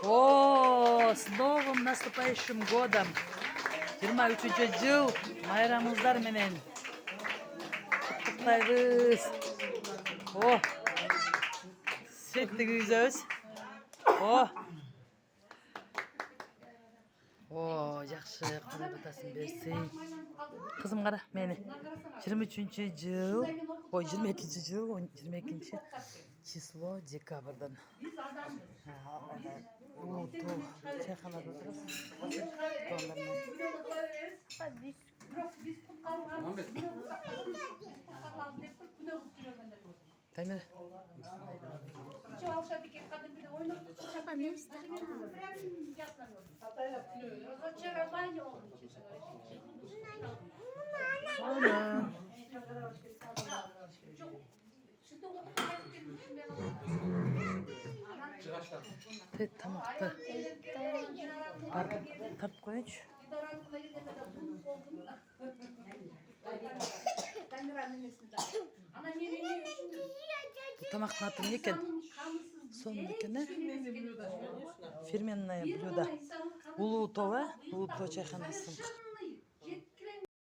О, с новым наступающим годом. 23 жыл майрамыңыздар менен. Құттықтаймыз. О, сеттік үйзөз. О, жақсы, құдай батасын берсін. Қызым қара, мені. 23 жыл, 22 жыл, 22 число декабрдан. Çayxanada otururuz. Tamam. Evet, tamamdır. Tap koyuç. Bu tamak natın yeken. Sonundaki ne? Фирменное блюдо. Улутова, Улутова чайханасы.